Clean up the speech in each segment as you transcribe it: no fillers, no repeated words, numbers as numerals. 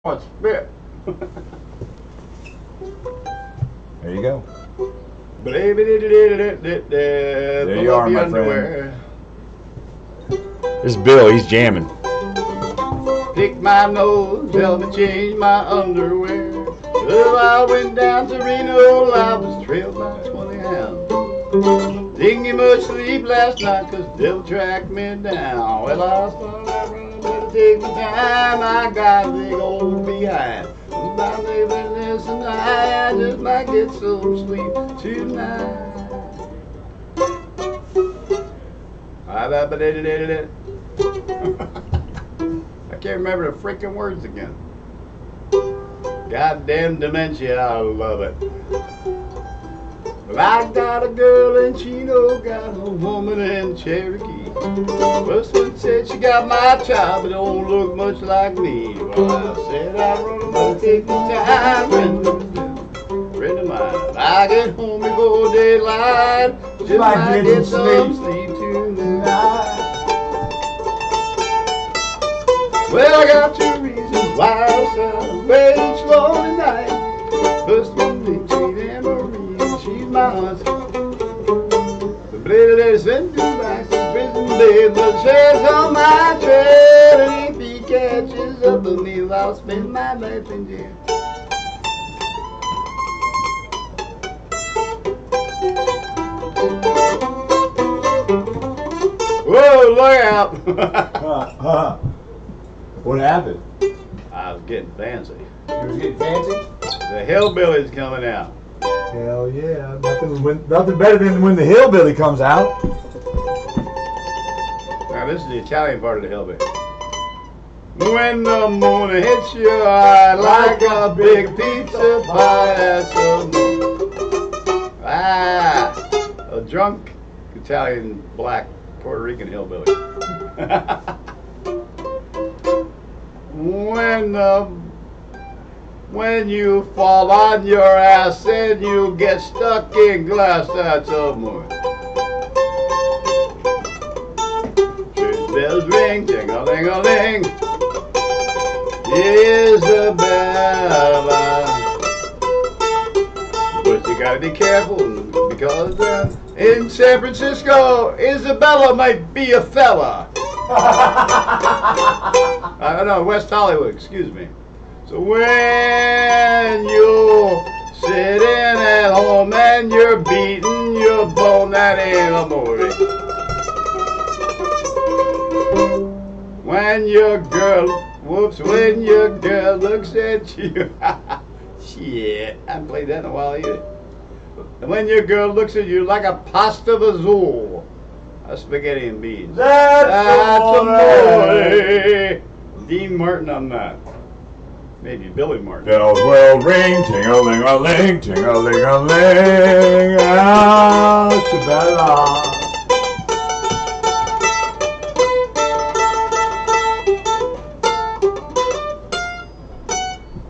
Oh, spit. There you go. There you are, my friend. This is Bill, he's jamming. Pick my nose, help me change my underwear. Well, I went down to Reno, I was trailed by 20 hounds. Didn't get much sleep last night, cause they'll track me down. Well, I started out running, better take my time. I got a big old behind. I'm leaving this tonight, I just might get some sleep tonight. I can't remember the freaking words again. Goddamn dementia, I love it. Well, I got a girl in Chino, got a woman in Cherokee. First one said she got my child, but don't look much like me. Well, I said I run about take my time, friend of mine. I get home before daylight, just might get some sleep tonight. Well, I got two reasons why I celebrate slow tonight. First one, Big Sweet Anne Marie, and she's my husband. The blade is in two backs of prison, babe, but shares on my trail. And if he catches up with me, I'll spend my life in jail. Whoa, look out! What happened? I was getting fancy. You was getting fancy? The hillbilly's coming out. Hell yeah. Nothing better than when the hillbilly comes out. Now this is the Italian part of the hillbilly. When the moon hits your eye like a big pizza pie, that's a drunk Italian black Puerto Rican hillbilly. When you fall on your ass and you get stuck in glass, that's a moon. Church bells ring, ting-a-ling-a-ling. Isabella. But you gotta be careful because in San Francisco, Isabella might be a fella. I know, West Hollywood, excuse me. So when you're sitting at home and you're beating your bone, that ain't a movie. When your girl, when your girl looks at you, shit, I haven't played that in a while either. When your girl looks at you like a pasta vazzool, a spaghetti and beans. That's amore. Dean Martin on that. Maybe Billy Martin. Bells will ring, ting-a-ling-a-ling, ting-a-ling-a-ling, Isabella.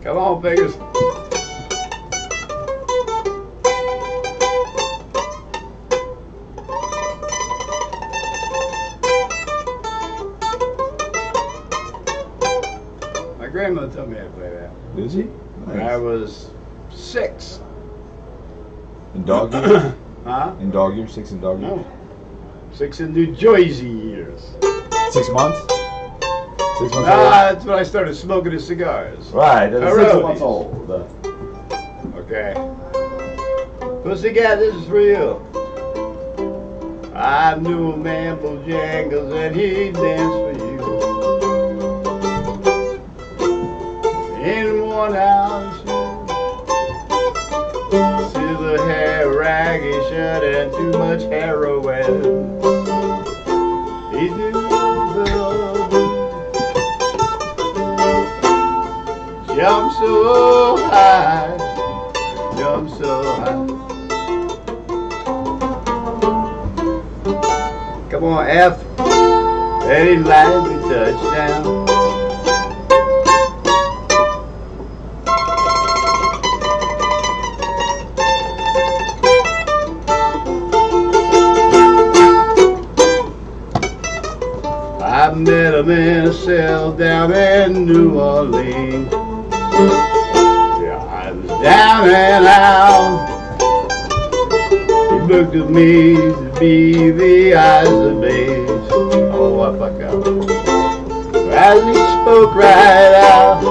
Come on, figures. My grandmother told me how to play that. Did she? When I was 6. In dog years? Huh? In dog years? 6 in dog years? No. 6 in New Jersey years. 6 months? 6 months old? That's when I started smoking the cigars. Right, that's 6 months old. Okay. Pussycat, this is for you. I knew a man Bojangles and he danced for you. In one house, silver hair, raggy shirt, and too much heroin. He knew the jump so high, jump so high. Come on, F. Any lively touchdown. I met him in a cell down in New Orleans. down and out. He looked at me to be the eyes of age. Oh, what fuck up. As he spoke right out,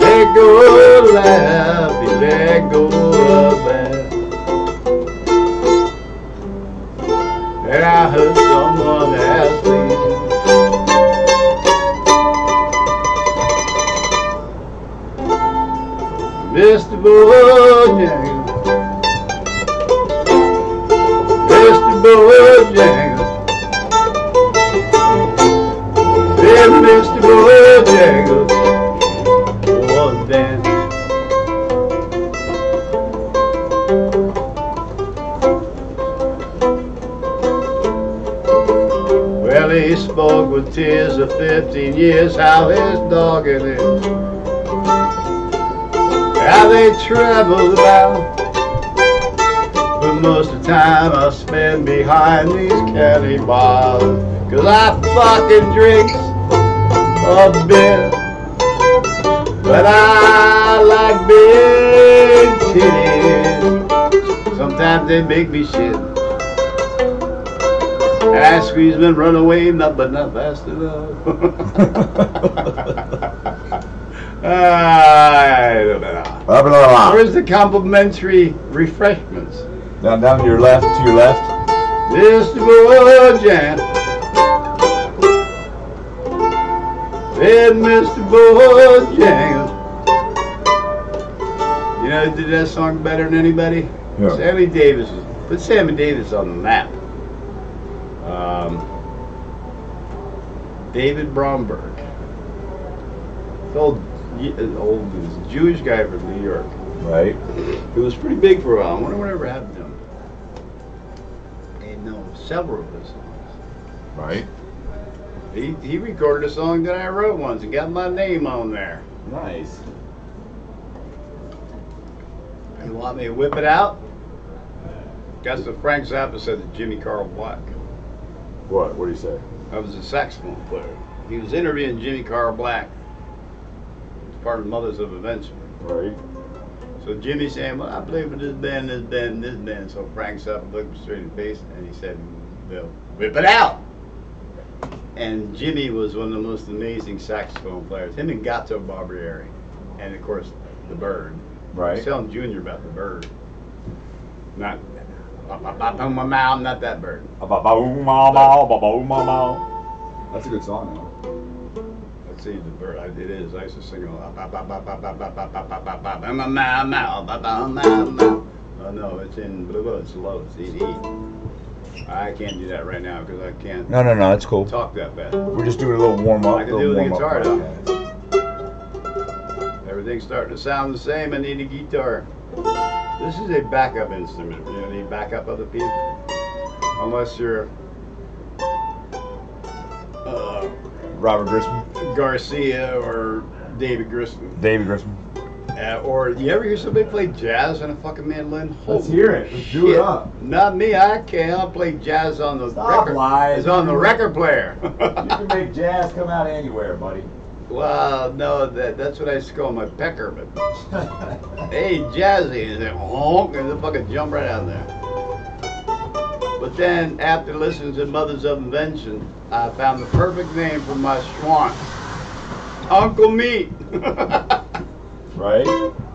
let go of laugh, he let go of that. And I heard someone ask me, Mr. Bojangles, Mr. Bojangles, said Mr. Bojangles, one dance. Well, he spoke with tears of 15 years, how his dog and him, how they traveled about. But most of the time I spend behind these candy bars, 'cause I fucking drinks a bit. But I like big titties. Sometimes they make me shit. I squeeze them and run away, but not fast enough. I don't know. Where's the complimentary refreshments? Down to your left, Mr. Bojangles, said Mr. Bojangles. You know who did that song better than anybody? Yeah. Sammy Davis. Put Sammy Davis on the map. David Bromberg. Old Jewish guy from New York. Right. He was pretty big for a while. I wonder whatever happened to him. I know several of his songs. Right. He recorded a song that I wrote once and got my name on there. Nice. You want me to whip it out? That's what Frank Zappa said to Jimmy Carl Black. What? What do you say? I was a saxophone player. He was interviewing Jimmy Carl Black. It's part of Mothers of Invention. Right. So Jimmy's saying, well, I played with this band, this band, this band. So Frank Zappa looked him straight in the face and he said, Bill, whip it out. And Jimmy was one of the most amazing saxophone players. Him and Gato Barbieri. And of course, the Bird. Right. I was telling Junior about the Bird. Not that Bird. That's a good song, though. Let's see, the Bird. It is. I used to sing it a lot. Oh no, it's in blue. It's low. It's E. I can't do that right now because I can't. No, it's cool. Talk that fast. We're just doing a little warm up. I can do the guitar though. Everything's starting to sound the same. I need a guitar. This is a backup instrument. You know, need backup other people. Unless you're Robert Grissom. Garcia or David Grissom. Or you ever hear somebody play jazz on a fucking mandolin? Let's hear it. Let's do it up. Not me. I can't. I'll play jazz on the record. Lies. It's on the record player. You can make jazz come out anywhere, buddy. Well, no, that's what I used to call my pecker. But hey, Jazzy, and then honk, and then fucking jump right out there. But then, after listening to Mothers of Invention, I found the perfect name for my schwank. Uncle Meat. Right?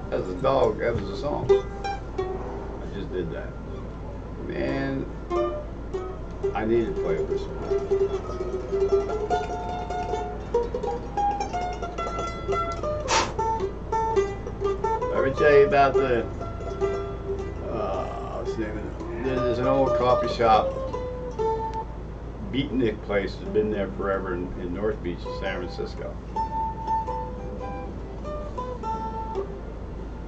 That was a dog. That was a song. I just did that. Man, I need to play this one. Let me tell you about the, what's the name of it? There's an old coffee shop, beatnik place that's been there forever in North Beach, San Francisco.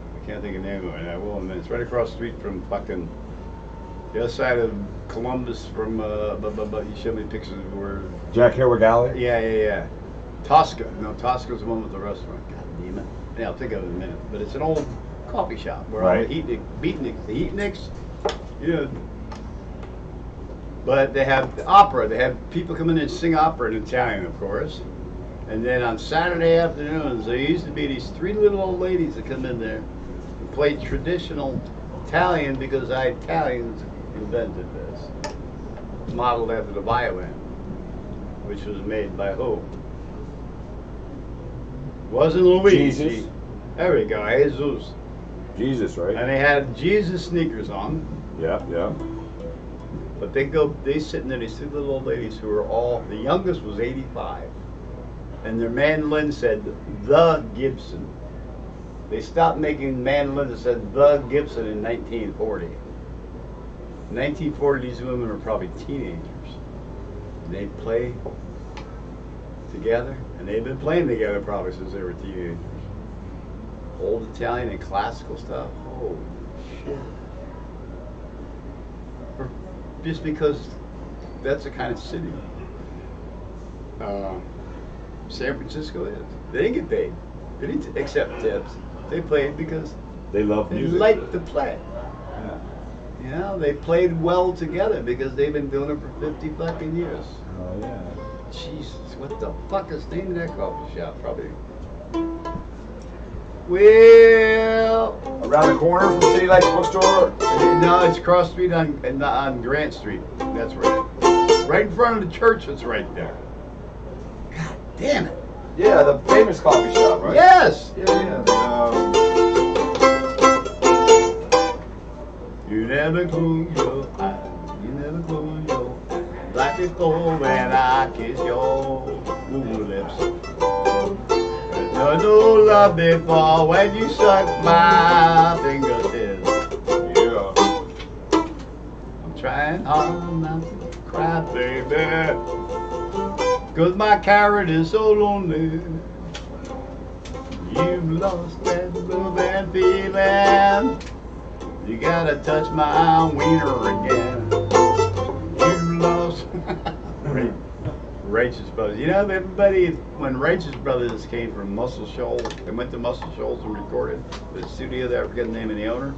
I can't think of the name of it. I will in a minute. It's right across the street from fucking, the other side of Columbus from, you showed me pictures of where. Jack Herrick Alley? Yeah. Tosca. No, Tosca's the one with the restaurant. God damn it. Yeah, I'll think of it in a minute. But it's an old coffee shop where all the beatniks, you know. But they have the opera. They have people come in and sing opera in Italian, of course. And then on Saturday afternoons, there used to be these 3 little old ladies that come in there and played traditional Italian because Italians invented this. Modeled after the violin, which was made by who? Wasn't Luigi. Jesus. There we go, Jesus. Jesus, right? And they had Jesus sneakers on. Yeah, yeah. But they sitting there, these 2 little old ladies who were all, the youngest was 85. And their mandolin said, the Gibson. They stopped making mandolins that said, the Gibson in 1940. In 1940, these women were probably teenagers. And they played together, and they've been playing together probably since they were teenagers. Old Italian and classical stuff. Holy shit. Just because that's the kind of city San Francisco is. They didn't get paid. They didn't accept tips. They played because they love they music. liked to play. Yeah. You know, they played well together because they've been doing it for 50 fucking years. Oh yeah. Jesus, what the fuck is the name of that coffee shop? Probably. Well, Around the corner from City Lights Bookstore. no, it's cross street on Grant Street. That's right. Right in front of the church. It's right there. God damn it. Yeah, the famous coffee shop, right? Yes. Yeah. You never close your eyes. You never close your eyes. Like before when I kiss your lips. No love before when you suck my fingertips. Yeah. I'm trying hard not to cry, baby, 'cause my carrot is so lonely. You've lost that love and feeling. You gotta touch my wiener again. You lost. Righteous Brothers. You know, everybody, when Righteous Brothers came from Muscle Shoals, they went to Muscle Shoals and recorded the studio there. I forget the name of the owner.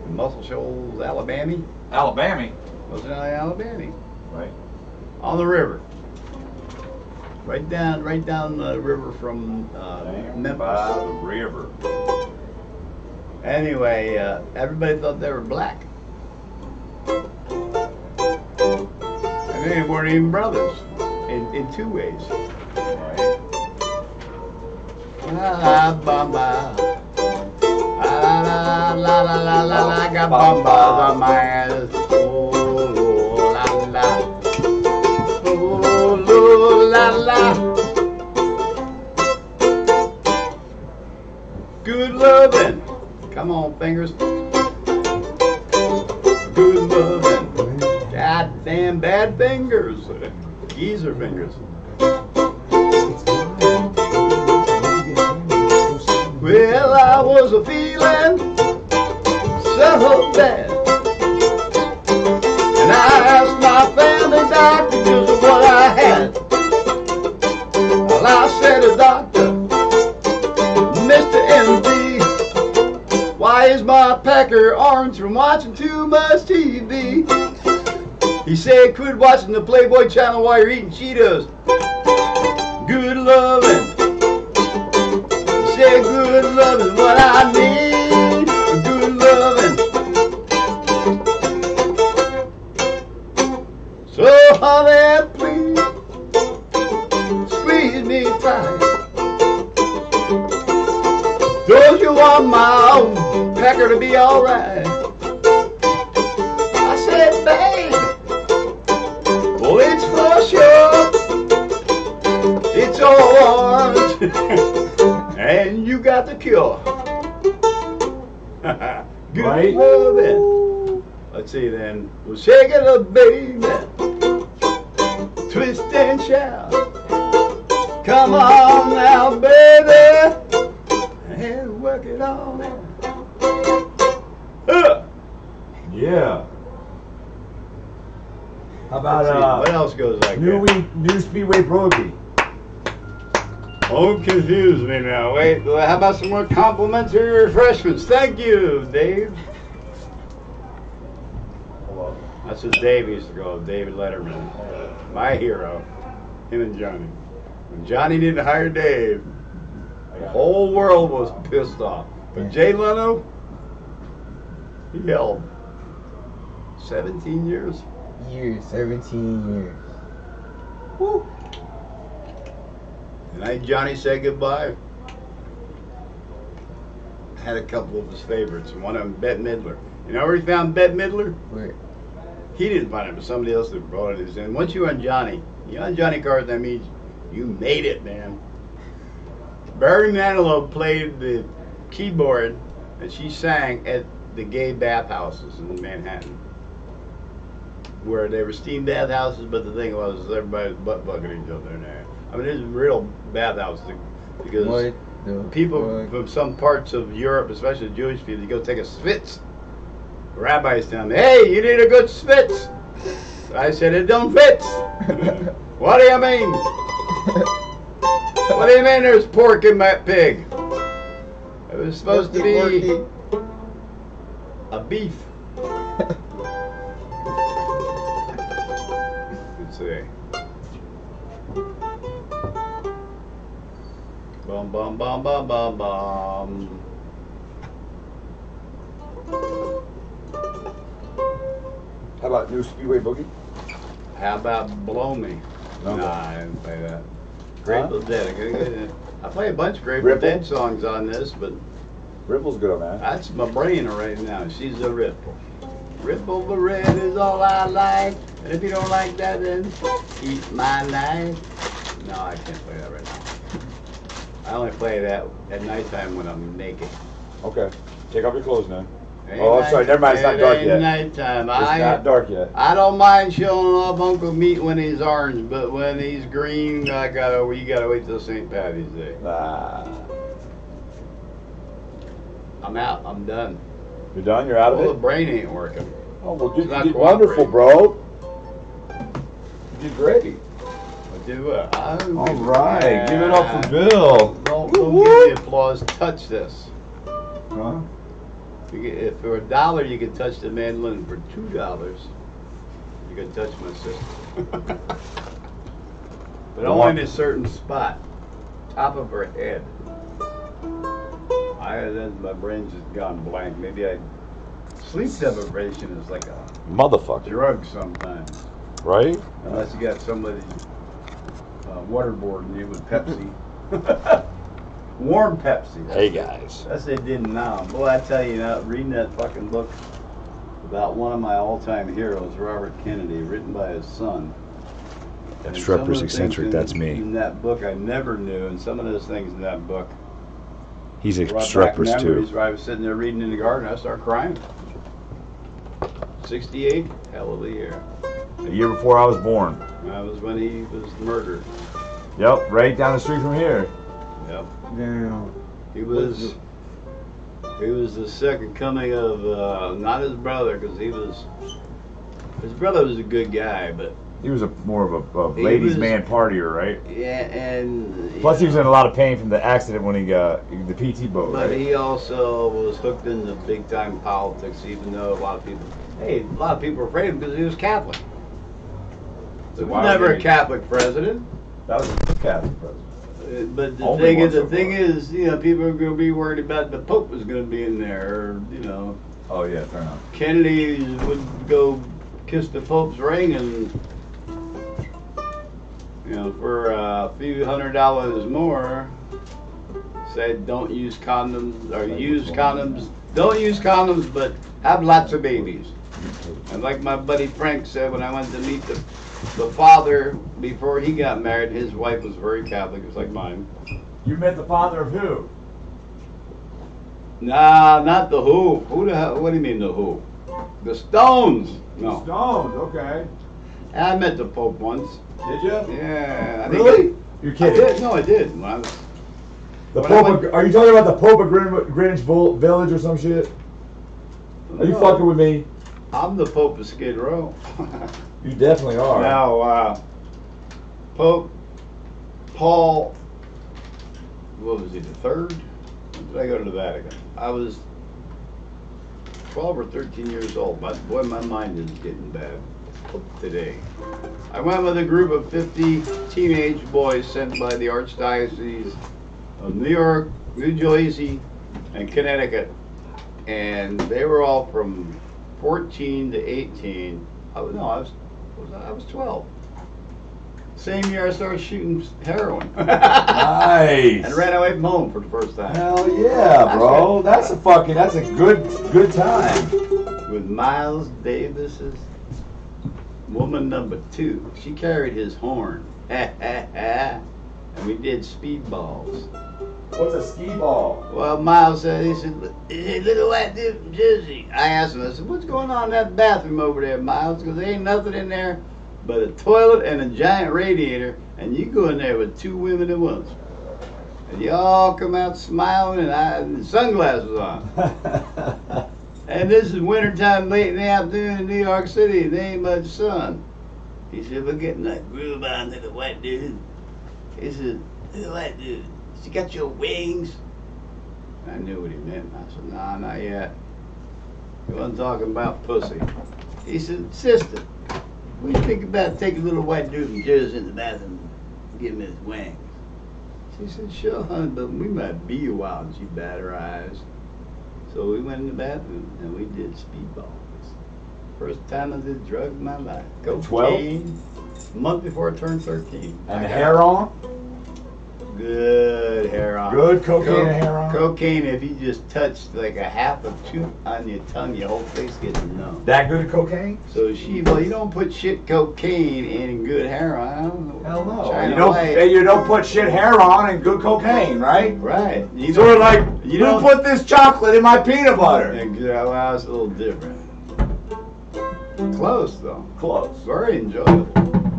Muscle Shoals, Alabama. Alabama. Wasn't it Alabama? Right. On the river. Right down the river from Memphis. By the river. Anyway, everybody thought they were black. And they weren't even brothers. In 2 ways. Right. La bamba. La la la la la la la. Got bambas on my ass. Oh la la. Oh la la. Good loving. Come on, fingers. Good loving. Goddamn bad fingers. Geezer fingers. Well, I was a feeling so bad, and I asked my family doctor just what I had. Well, I said, doctor, Mr. MD, why is my pecker orange from watching too much TV? He said, quit watching the Playboy channel while you're eating Cheetos. Good loving. He said, good loving is what I need. Good loving. So, honey, please squeeze me tight. Don't you want my old pecker to be alright? I said, babe. Well, it's for sure. It's orange. And you got the cure. Good Right. loving. Let's see then. Well, shake it up, baby. Twist and shout. Come on now, baby. And work it on out. Yeah. How Let's see, about what else goes like New Speedway Pro League? Don't confuse me now. Wait, how about some more complimentary refreshments? Thank you, Dave. That's what Dave used to go, David Letterman. My hero. Him and Johnny. When Johnny didn't hire Dave, the whole world was pissed off. But Jay Leno, he held 17 years. 17 years. Woo. The night Johnny said goodbye, I had a couple of his favorites. One of them, Bette Midler. You know where he found Bette Midler? Where? He didn't find it, but somebody else that brought it. And once you're on Johnny Carson, that means you made it, man. Barry Manilow played the keyboard, and she sang at the gay bathhouses in Manhattan, where they were steam bathhouses, but the thing was everybody's butt bucking each other in there. I mean, there's real bathhouses because people from some parts of Europe, especially Jewish people, you go take a schwitz. Rabbis tell me, hey, you need a good schwitz. I said, it don't fit. What do you mean? What do you mean there's pork in that pig? It was supposed to be a beef. Let's see. Bum bum bum bum bum bum. How about New Speedway Boogie? How about Blow Me? No. Nah, I didn't play that. Grateful Dead. I play a bunch of Grateful Ripple? Dead songs on this, but Ripple's good on that. that's my brain right now. She's a ripple. Ripple the red is all I like. And if you don't like that, then eat my life. No, I can't play that right now. I only play that at nighttime when I'm naked. Okay. Take off your clothes now. Ain't Oh, I'm sorry. Never mind. It's not dark ain't yet. Nighttime. It's not dark yet. I don't mind showing off Uncle Meat when he's orange, but when he's green, you gotta wait till St. Patty's Day. Ah. I'm out. I'm done. You're done? You're out of Well, the it? brain ain't working. Oh, well, It's not you did wonderful, cooperating. bro. You did great. I do what? All right. Give it up for Bill. Don't give me applause. Touch this. Huh? If for $1 you can touch the mandolin, for $2 you can touch my sister. But only in a certain spot, top of her head. Then my brain's just gone blank. Maybe sleep deprivation is like a Motherfucker. drug sometimes. Right? Unless you got somebody waterboarding you with Pepsi. Warm Pepsi. Hey, guys. That's what they did now. Boy, I tell you, reading that fucking book about one of my all-time heroes, Robert Kennedy, written by his son. Obstreperous Eccentric, that's me. In that book I never knew, and some of those things in that book. He's brought back obstreperous memories too. where I was sitting there reading in the garden, I started crying. 68, hell of a year. A year before I was born. That was when he was murdered. Yep, right down the street from here. Yep. Damn. He was the second coming of not his brother, because his brother was a good guy, but He was more of a He ladies' was- man partier, right? yeah, and Plus, he was in a lot of pain from the accident when he got the PT boat, but right? he also was hooked into big time politics, even though a lot of people were afraid of him because he was Catholic. There was never a Catholic president. That was a Catholic president. But the Only thing one is, so people are going to be worried about the Pope was going to be in there, or, Oh, yeah, fair enough. Kennedy would go kiss the Pope's ring and, for a few $100 more, said don't use condoms, or use condoms, don't use condoms, but have lots of babies. And like my buddy Frank said, when I went to meet the father before he got married, his wife was very Catholic, just like mine. You met the father of who? Nah, not the Who. Who the hell? What do you mean the Who? The Stones. No. Stones, okay. I met the Pope once. Did you? Yeah. I think Really? You're I kidding. did. No, I did. When I was, The when I Pope went- are you talking about the Pope of Greenwich Village or some shit? Are you No, fucking with me? I'm the Pope of Skid Row. You definitely are. Now, Pope Paul, what was he, the third? When did I go to the Vatican? I was 12 or 13 years old. My mind is getting bad. today. I went with a group of 50 teenage boys sent by the Archdiocese of New York, New Jersey, and Connecticut. And they were all from 14 to 18. I was 12. Same year I started shooting heroin. Nice. And ran away from home for the first time. Hell yeah, bro. That's a good time. With Miles Davis's woman number 2. She carried his horn. And we did speedballs. What's a skee ball? Well, Miles said, he said, little white dude from Jersey. I asked him, I said, what's going on in that bathroom over there, Miles? Because there ain't nothing in there but a toilet and a giant radiator, and you go in there with 2 women at once. And you all come out smiling and sunglasses on. And this is wintertime late in the afternoon in New York City, and there ain't much sun. He said, we're getting that groove on, little white dude. He said, little white dude, you got your wings? I knew what he meant. I said, nah, not yet. He wasn't talking about pussy. He said, sister, what do you think about taking a little white dude from Jersey in the bathroom and give him his wings? She said, sure, honey, but we might be a while and she bat her eyes. So we went in the bathroom and we did speedballs. First time I did drugs in my life. Cocaine. A month before I turned 13. And the hair on? Good hair on. Good cocaine and hair on? Cocaine, if you just touch like a half a tooth on your tongue, your whole face gets numb. That good cocaine? So well, you don't put shit cocaine in good hair on. Hell no. China You don't put shit hair on and good cocaine, right? Right. You Sort of like, you don't put this chocolate in my peanut butter. Well, it's a little different. Close, though. Close. Very enjoyable.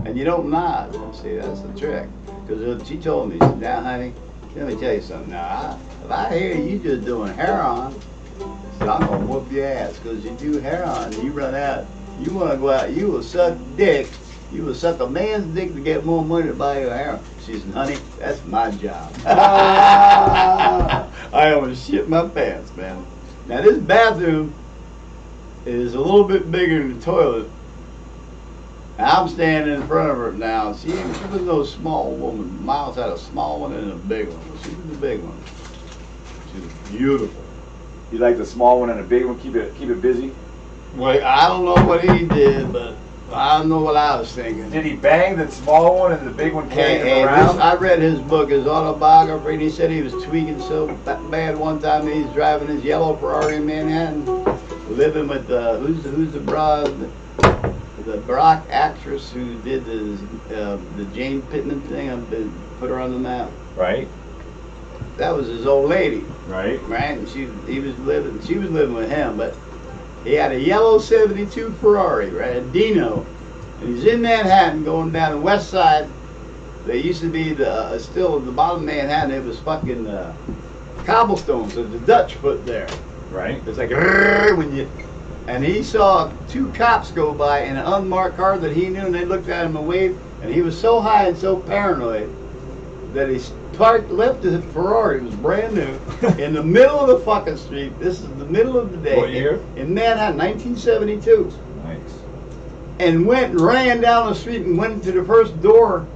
And you don't nod. See, that's the trick. Because she told me, she said, now, honey, let me tell you something. Now, if I hear you just doing hair on, so I'm going to whoop your ass. Because you do hair on, you run out, you want to go out, you will suck dick. You will suck a man's dick to get more money to buy your hair on. She said, honey, that's my job. I almost shit my pants, man. Now, this bathroom is a little bit bigger than the toilet. I'm standing in front of her now. She was no small woman. Miles had a small one and a big one. She was the big one. She was beautiful. You like the small one and a big one? Keep it busy? Well, I don't know what he did, but I don't know what I was thinking. Did he bang the small one and the big one carried him around? I read his book, his autobiography, and he said he was tweaking so bad one time that he's driving his yellow Ferrari in Manhattan, living with who's the broad, the Brock actress who did the Jane Pittman thing. Put her on the map. Right. That was his old lady. Right. Right. And she was living with him, but he had a yellow '72 Ferrari, right, a Dino, and he's in Manhattan going down the west side. There used to be still at the bottom of Manhattan. It was fucking cobblestones. So the Dutch put there. Right. It's like when you. And he saw 2 cops go by in an unmarked car that he knew, and they looked at him and waved. And he was so high and so paranoid that he left his Ferrari, it was brand new, in the middle of the fucking street. This is the middle of the day. What year? In Manhattan, 1972. Nice. And went and ran down the street and went to the first door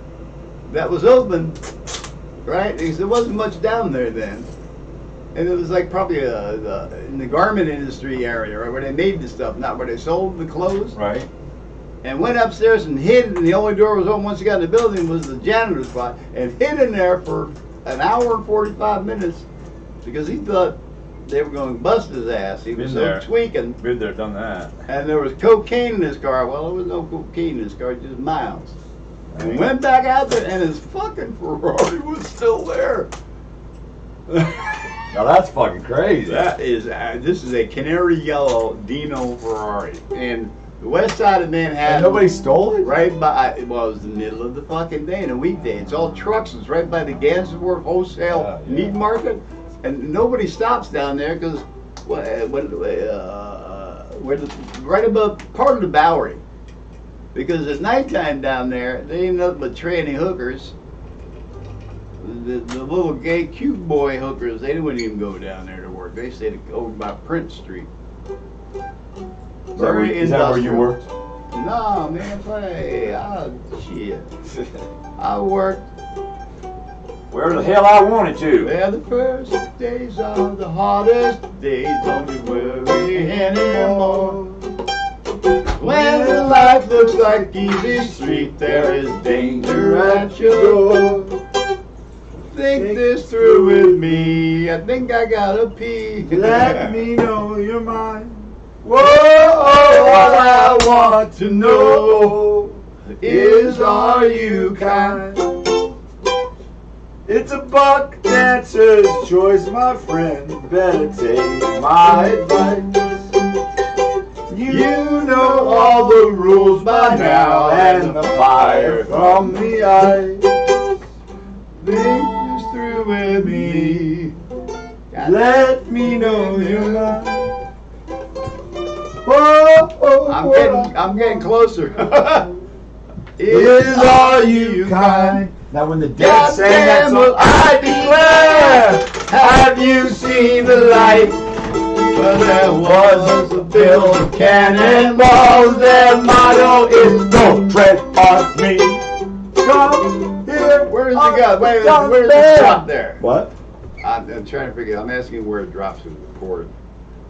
that was open, right? Because there wasn't much down there then. And it was like probably in the garment industry area, right, where they made the stuff, not where they sold the clothes. Right. And went upstairs and hid, and the only door was open once you got in the building was the janitor's spot, and hid in there for an hour and 45 minutes because he thought they were going to bust his ass. He was so tweaking. Been there, done that. And there was cocaine in his car. Well, there was no cocaine in his car, just Miles. And went back out there, and his fucking Ferrari was still there. Now that's fucking crazy. That is, this is a canary yellow Dino Ferrari. And the west side of Manhattan. And nobody stole it? Right by, well, it was the middle of the fucking day and a weekday. It's all trucks. It's right by the Gansevoort wholesale meat market. And nobody stops down there because right above part of the Bowery. Because at nighttime down there, they ain't nothing but tranny hookers. The little gay cute boy hookers, they wouldn't even go down there to work. They stayed over by Prince Street. Is that where you worked? No, man, play. Oh, shit. I worked. Where the hell I wanted to. Well, the first days are the hardest days. Don't you worry anymore. When the life looks like easy street, there is danger at your door. Think this through with me. I think I gotta pee. Let me know you're mine. Whoa, all I want to know is, are you kind? It's a buck dancer's choice, my friend. Better take my advice. You know all the rules by now, and the fire from the eyes. Think this through with me. Let me know you're mine. Whoa, I'm getting closer. Is are you kind? Now when the dead say that Goddamn, song, I declare, have you seen the light? Well, there Was a field of cannonballs. Their motto is don't tread on me. Come here. Where does it go? Wait, down where does it drop there? What? I'm trying to figure. I'm asking where it drops in the chord.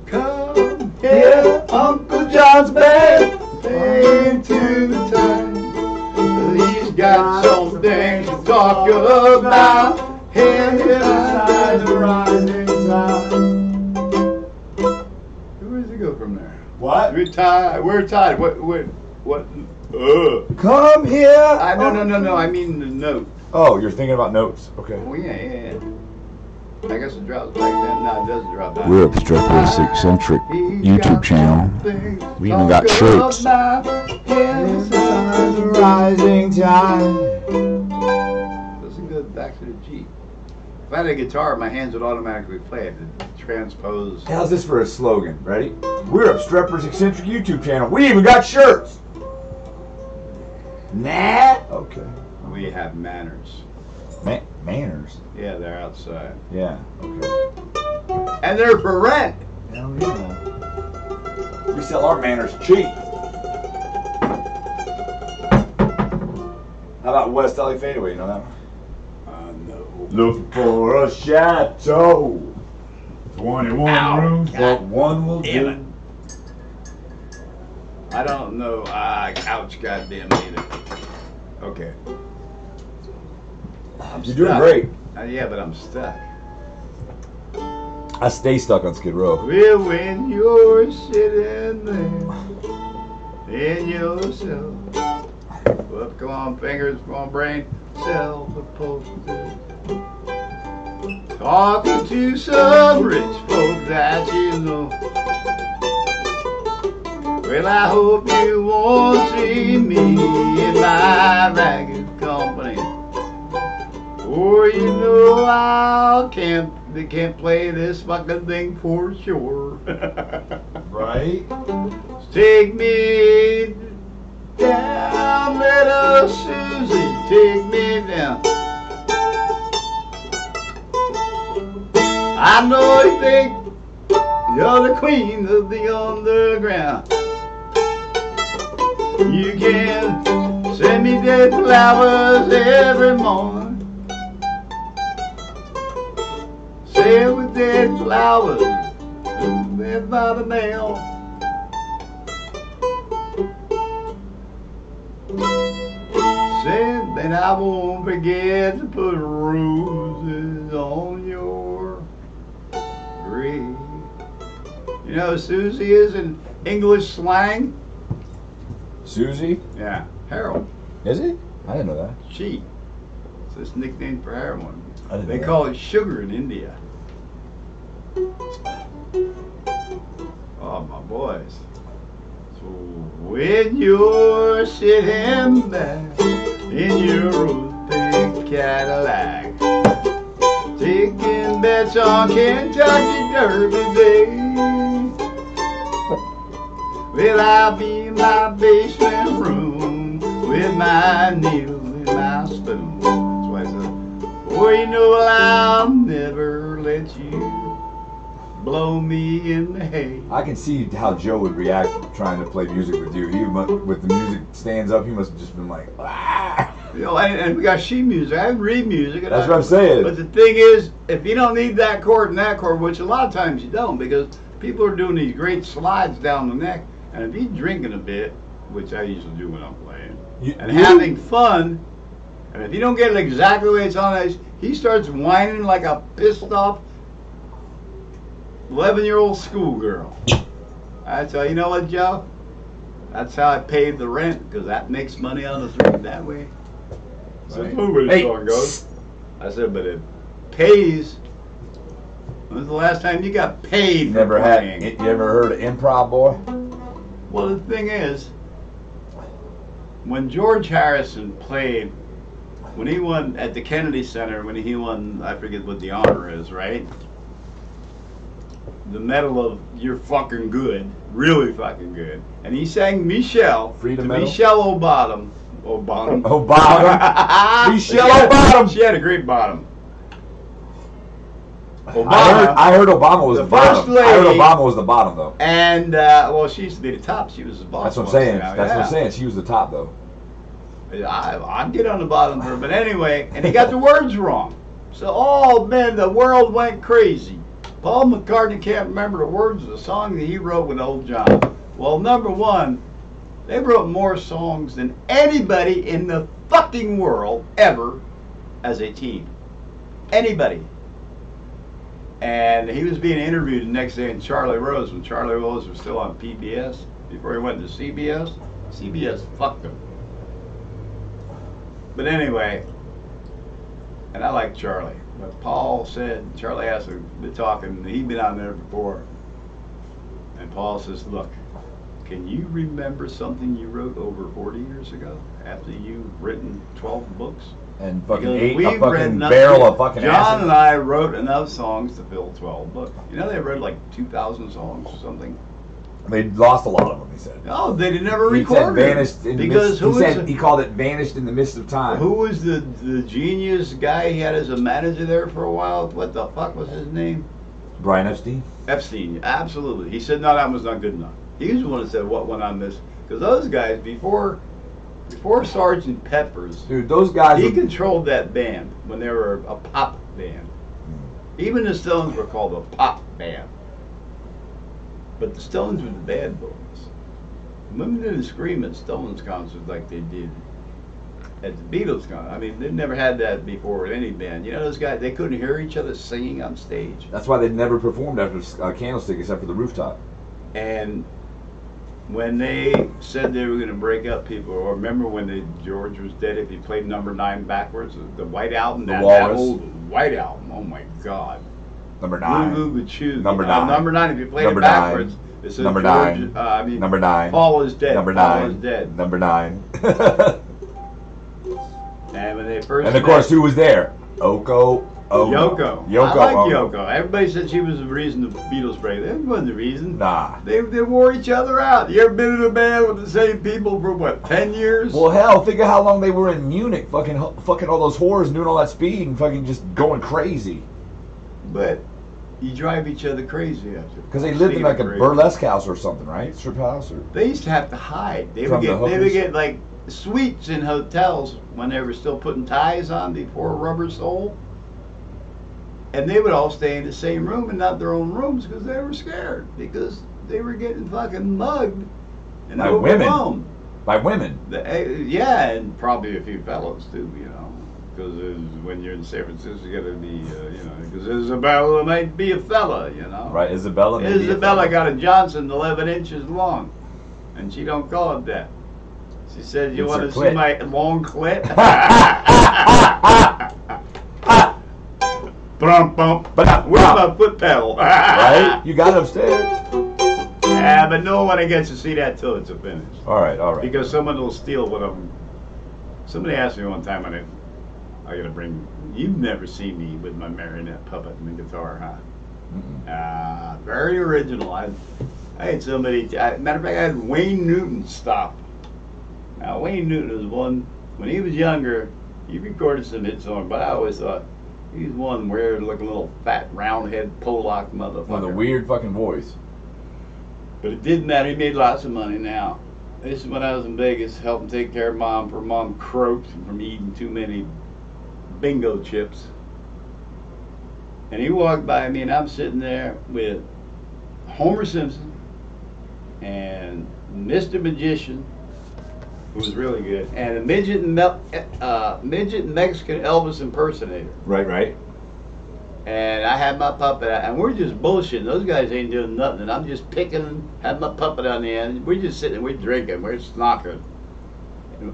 Come here, Uncle John's band. Into the time. He's got something to talk about. Him Inside the rising sun. Where does it go from there? What? We're tied. We're tied. What? Come here. No. I mean the note. Oh, you're thinking about notes. Okay. Oh yeah. I guess it drops like that. No, it doesn't drop that. We're Obstreperous Eccentric YouTube channel. We even got shirts. Inside the rising tide. Listen good back to the G. If I had a guitar, my hands would automatically play it. It'd transpose. How's this for a slogan? Ready? We're Obstreperous Eccentric YouTube channel. We even got shirts. Nah. Okay. We have manners. Manners. Yeah, they're outside. Yeah. Okay. And they're for rent. Hell yeah. We sell our manners cheap. How about West LA Fadeaway? You know that one? No. Look for a chateau. 21 Ow. rooms, but one will Damn do. I don't know. Ouch, goddamn it. Okay. I'm You're doing stuck. great. Yeah, but I'm stuck. I stay stuck on Skid Row. Well, when you're sitting there in yourself, well, come on, fingers, come on, brain, self-posted, talking to some rich folks that you know. Well, I hope you won't see me in my ragged company, or you know they can't play this fucking thing for sure. Right? Take me down, little Susie, take me down. I know you think you're the queen of the underground. You can send me dead flowers every morning. Send with dead flowers, they're by the mail. Said that I won't forget to put roses on your grave. You know, Susie is in English slang. Susie? Yeah, heroin. Is it? I didn't know that. She. It's this nickname for heroin. I didn't They know call it sugar in India. Oh, my boys. So when you're sitting back in your rose-pink Cadillac, taking bets on Kentucky Derby Day, well, I'll be in my basement room with my needle and my spoon. That's why I said, boy, you know I'll never let you blow me in the hay. I can see how Joe would react trying to play music with you. With the music stands up, he must have just been like, ah. You know, and we got sheet music. I read music. That's what I'm saying. But the thing is, if you don't need that chord and that chord, which a lot of times you don't, because people are doing these great slides down the neck, and if you're drinking a bit, which I usually do when I'm playing, and having fun, and if you don't get it exactly the way it's on, he starts whining like a pissed off 11-year-old schoolgirl. That's how, you know what, Joe? That's how I paid the rent, because that makes money on the street that way. So that's the way the song goes. I said, but it pays. When was the last time you got paid for playing? You ever heard of improv, boy? Well, the thing is, when George Harrison played, when he won at the Kennedy Center, when he won, I forget what the honor is, right? The medal of you're fucking good, really fucking good. And he sang Michelle, Freedom to Medal? Michelle O'Bottom. O'Bottom. O'Bottom. Michelle O'Bottom. She had a great bottom. Obama, I heard Obama was the bottom. Lady, I heard Obama was the bottom, though. And, well, she used to be the top. She was the boss. That's what I'm saying. That's what I'm saying. She was the top, though. I'd get on the bottom for her. But anyway, and he got the words wrong. So, oh, man, the world went crazy. Paul McCartney can't remember the words of the song that he wrote with Old John. Well, number one, they wrote more songs than anybody in the fucking world ever as a team. Anybody. And he was being interviewed the next day in Charlie Rose when Charlie Rose was still on PBS before he went to CBS. CBS fucked him. But anyway, and I like Charlie. But Paul said, Charlie asked him, been talking, he'd been on there before. And Paul says, look, can you remember something you wrote over 40 years ago after you've written 12 books? And fucking Because ate a we've fucking read barrel of fucking John acid. and I wrote enough songs to fill 12 books. You know they read like 2,000 songs or something. They lost a lot of them, he said. No, they never He said recorded vanished it. in the Because midst, he called it vanished in the midst of time. Who was the genius guy he had as a manager there for a while? What the fuck was his name? Brian Epstein? Epstein, absolutely. He said, no, that was not good enough. He was the one that said, what went on this? Because those guys, before Sgt. Pepper's, dude, those guys. He controlled that band when they were a pop band. Even the Stones were called a pop band. But the Stones were the bad boys. Women didn't scream at Stones concerts like they did at the Beatles concert. I mean, they've never had that before with any band. You know, those guys, they couldn't hear each other singing on stage. That's why they never performed after Candlestick except for the rooftop. And when they said they were going to break up people, or remember when George was dead, if he played number 9 backwards, the White Album, that old White Album, oh my God. Number 9. Number 9. Number 9, if you played it backwards, it says number George, 9. Number 9. Paul is dead. Number Paul 9. is dead. Number 9. And when they first and of course, who was there? Yoko. I like Yoko. Everybody said she was the reason the Beatles break. That wasn't the reason. Nah. They wore each other out. You ever been in a band with the same people for what, 10 years? Well, hell, think of how long they were in Munich, fucking all those whores doing all that speed and fucking just going crazy. But you drive each other crazy after. Because they lived in like a burlesque house or something, right? Strip house or. They used to have to hide. They would get like suites in hotels when they were still putting ties on before Rubber Soul. And they would all stay in the same room and not their own rooms because they were scared because they were getting fucking mugged and by overwhelmed. Women. By women. Yeah, and probably a few fellows too, you know. Because when you're in San Francisco, you got to be, you know, because Isabella might be a fella, you know. Right, Isabella. Isabella got a Johnson 11 inches long, and she don't call it that. She said, "You want to see my long clit?" Where's my foot pedal? Right, you got it upstairs. Yeah, but no one gets to see that till it's a finish. All right. Because someone will steal one of them. Somebody asked me one time when I gotta bring. You've never seen me with my marionette puppet and the guitar, huh? Very original. I had somebody. Matter of fact, I had Wayne Newton stop. Now Wayne Newton was one when he was younger. He recorded some hit songs, but I always thought He's one weird looking little fat round head Polak motherfucker. With a weird fucking voice. But it didn't matter. He made lots of money now. This is when I was in Vegas, helping take care of Mom. For Mom croaked from eating too many bingo chips. And he walked by me, and I'm sitting there with Homer Simpson and Mr. Magician, who was really good, and a midget Mexican Elvis impersonator. Right. And I had my puppet out, and we're just bullshitting. Those guys ain't doing nothing, and I'm just picking, had my puppet on the end. We're just sitting, we're drinking, we're snocking.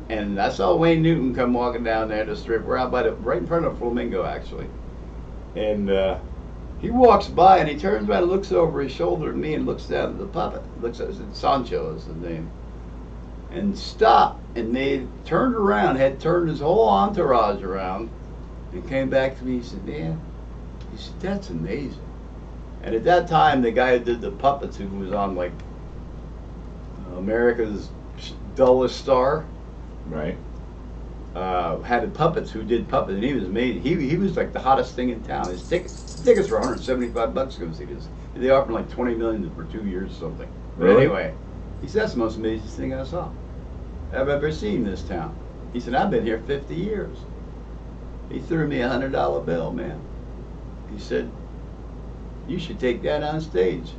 And I saw Wayne Newton come walking down there to the strip. We're out by right in front of Flamingo, actually. And he walks by, and he turns around and looks over his shoulder at me and looks down at the puppet. Looks at Sancho is the name. And stopped, and they turned around, had turned his whole entourage around, and came back to me. He said, "Man," he said, "that's amazing." And at that time, the guy who did the puppets, who was on like America's Dullest Star, right, had the puppets who did puppets, and he was amazing. He was like the hottest thing in town. His tickets were $175 to go see this. They offered like $20 million for 2 years or something. But really? Anyway, he said, "That's the most amazing thing I saw I've ever seen in this town." He said, "I've been here 50 years. He threw me a $100 bill, man. He said, "You should take that on stage."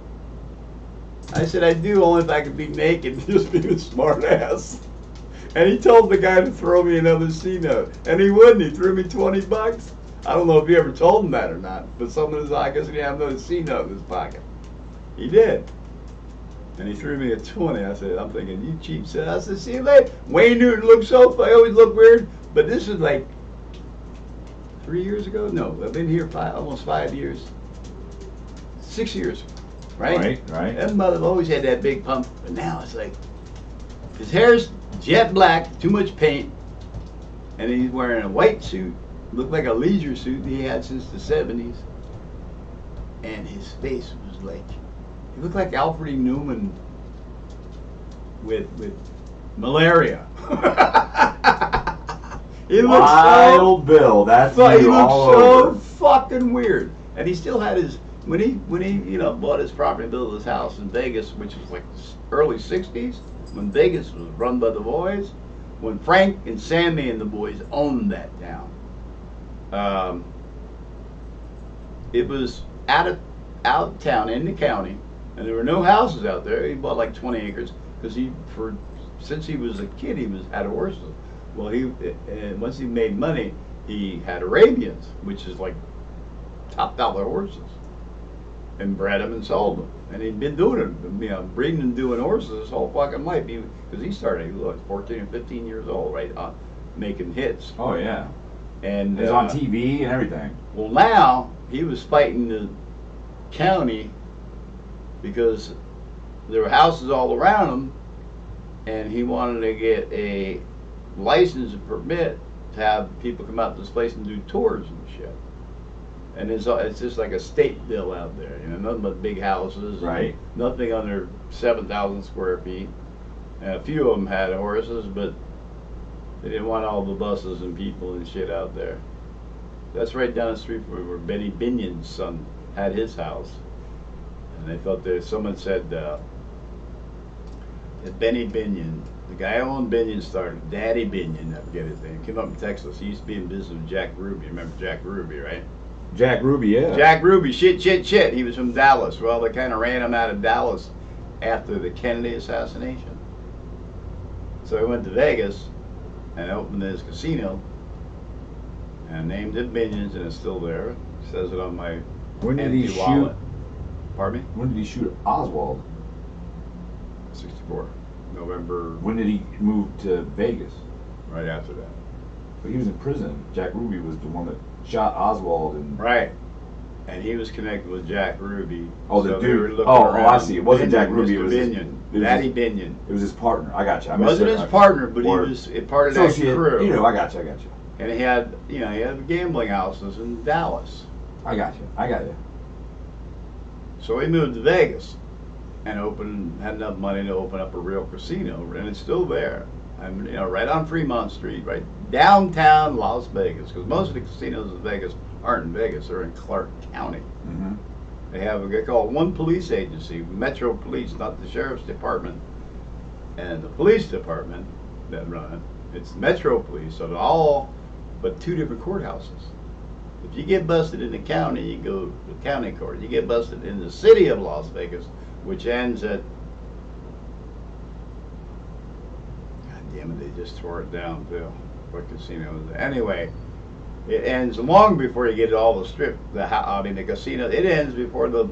I said, "I do, only if I could be naked and just be a smart ass." And he told the guy to throw me another C note. And he wouldn't. He threw me $20. I don't know if he ever told him that or not, but someone was like, I guess he didn't have another C note in his pocket. He did. And he threw me a 20. I said, I'm thinking, you cheap son. I said, see you later. Wayne Newton looked so funny. I always look weird. But this is like 3 years ago? No, I've been here almost 5 years. 6 years, right? Right. That mother always had that big pump. But now it's like, his hair's jet black, too much paint. And he's wearing a white suit. Looked like a leisure suit he had since the 70s. And his face was like, he looked like Alfred E. Newman with malaria. He looked Wild Bill, that's he you looked all so over. fucking weird. And he still had his, when he bought his property and built his house in Vegas, which was like early 60s, when Vegas was run by the boys, when Frank and Sammy and the boys owned that town. It was out of town in the county, and there were no houses out there. He bought like 20 acres because since he was a kid, he had horses. Well, once he made money, he had Arabians, which is like top dollar horses, and bred them and sold them. And he'd been doing it, breeding and doing horses his whole fucking life. Because he started, he was 14 or 15 years old, right, making hits. Oh yeah. And he was on TV and everything. Well, now he was fighting the county because there were houses all around him, and he wanted to get a license and permit to have people come out to this place and do tours and shit. And it's just like a state bill out there, nothing but big houses, right? Nothing under 7,000 square feet. And a few of them had horses, but they didn't want all the buses and people and shit out there. That's right down the street from where Benny Binion's son had his house. And they thought someone said that Benny Binion, the guy who owned Binion started, Daddy Binion, I forget his name, came up in Texas. He used to be in business with Jack Ruby. Remember Jack Ruby, right? Jack Ruby, yeah. Jack Ruby, shit. He was from Dallas. Well, they kind of ran him out of Dallas after the Kennedy assassination. So he went to Vegas and opened his casino and named it Binions, and it's still there. It says it on my When did he wallet. shoot? Pardon me? When did he shoot Oswald? 64. November. When did he move to Vegas? Right after that. But he was in prison. Jack Ruby was the one that shot Oswald. Right. And he was connected with Jack Ruby. Oh, the so they dude. were looking Oh, around. I see. It wasn't Binion, Jack Ruby. Mr. It was Binion. his, Daddy Binion. It was his partner. I got you. It wasn't his partner, but Or he was a part of that associate, crew. I got you. And he had, he had gambling houses in Dallas. I got you. So he moved to Vegas and had enough money to open up a real casino, and it's still there. Right on Fremont Street, right downtown Las Vegas, because most of the casinos in Vegas aren't in Vegas. They're in Clark County. Mm-hmm. They have a called one police agency, Metro Police, not the sheriff's department, and the police department that run it. It's Metro Police, so they're all but 2 different courthouses. If you get busted in the county, you go to the county court. You get busted in the city of Las Vegas, which ends at, God damn it, they just tore it down too. What casino is it? Anyway, it ends long before you get all the strip, the casino. It ends before the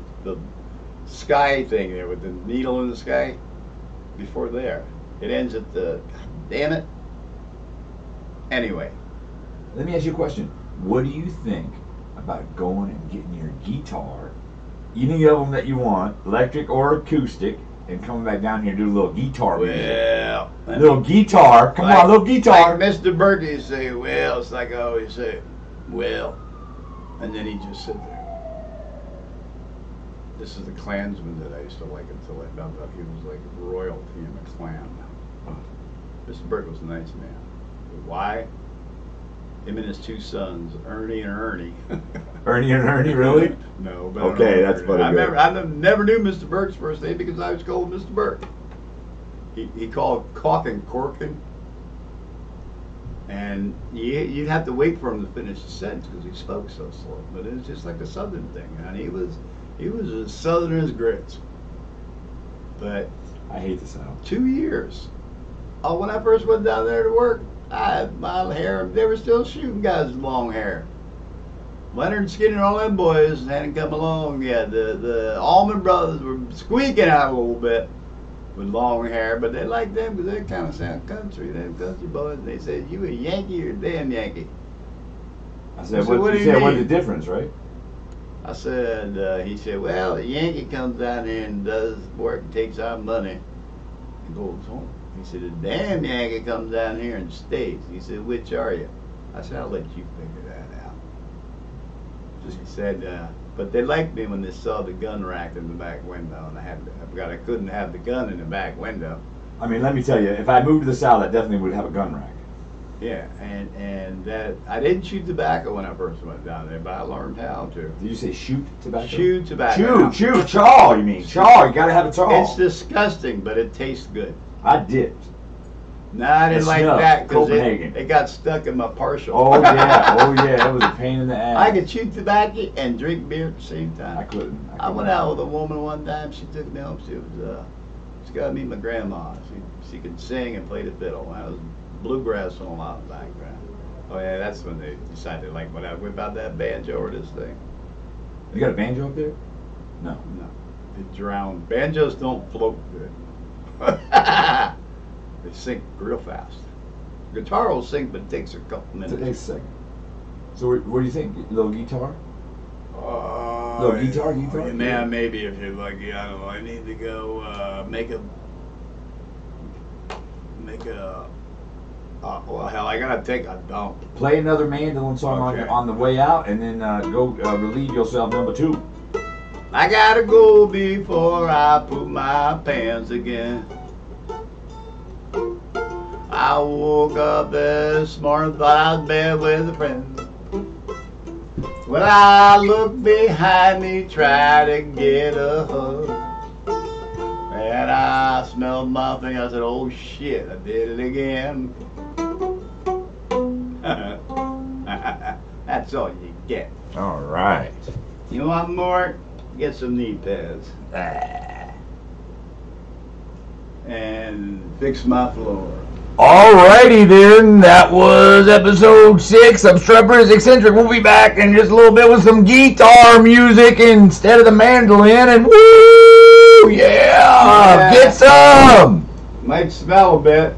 sky thing there with the needle in the sky. Before there, it ends at the, God damn it. Anyway, let me ask you a question. What do you think about going and getting your guitar, any of them that you want, electric or acoustic, and coming back down here and do a little guitar music? Well, little guitar. Come on, little guitar. Like Mr. Berkey say, well, it's like I always say, well, and then he just sit there. This is the Klansman that I used to like until I found out he was like royalty in the Klan. Mr. Berkey was a nice man. But why? Him and his 2 sons, Ernie and Ernie. Ernie and Ernie, really? No, but okay, that's funny. I never knew Mr. Burke's first name because I was called Mr. Burke. He called caulking corking, and you'd have to wait for him to finish the sentence because he spoke so slow. But it was just like a Southern thing, and he was as Southern as grits. But I hate the South. 2 years. Oh, when I first went down there to work, I had my hair. They were still shooting guys with long hair. Leonard Skinner and all them boys hadn't come along yet. The Allman Brothers were squeaking out a little bit with long hair, but they liked them because they kind of sound country. Them country boys. And they said, "You a Yankee or a damn Yankee?" I said, "What do you say? What's the difference, right?" I said, he said, "Well, a Yankee comes down here and does work and takes our money and goes home." He said, "A damn Yankee comes down here and stays." He said, "Which are you?" I said, "I'll let you figure that out." He said, but they liked me when they saw the gun rack in the back window, and I forgot I couldn't have the gun in the back window. I mean, let me tell you, if I moved to the South, I definitely would have a gun rack. Yeah, and that I didn't shoot tobacco when I first went down there, but I learned how to. Did you say shoot tobacco? Shoot tobacco. Shoot, chaw, you mean. Chaw, you gotta have a chaw. It's disgusting, but it tastes good. I dipped. No, I didn't like that because Copenhagen. it got stuck in my partial. Oh yeah, it was a pain in the ass. I could chew tobacco and drink beer at the same time. I couldn't. I went out with a woman one time. She took me home. She got to meet my grandma. She could sing and play the fiddle. I was bluegrass on a lot of background. Oh yeah, that's when they decided like when I whip out that banjo or this thing. You got a banjo up there? No. No, it drowned. Banjos don't float good. They sink real fast. Guitar will sink, but it takes a couple minutes. It takes a second. So what do you think? Little guitar? Little guitar? Man, maybe if you're lucky. I don't know. I need to go make a. Well, hell, I gotta take a dump. Play another mandolin song on the way out, and then go relieve yourself number 2. I gotta go before I put my pants again. I woke up this morning, thought I was in bed with a friend. When I looked behind me, tried to get a hug, and I smelled my thing. I said, "Oh shit, I did it again." That's all you get. All right. You want more? Get some knee pads. And fix my floor. Alrighty then, that was episode 6 of Obstreperous Eccentric. We'll be back in just a little bit with some guitar music instead of the mandolin, and woo, yeah, get some! Might smell a bit.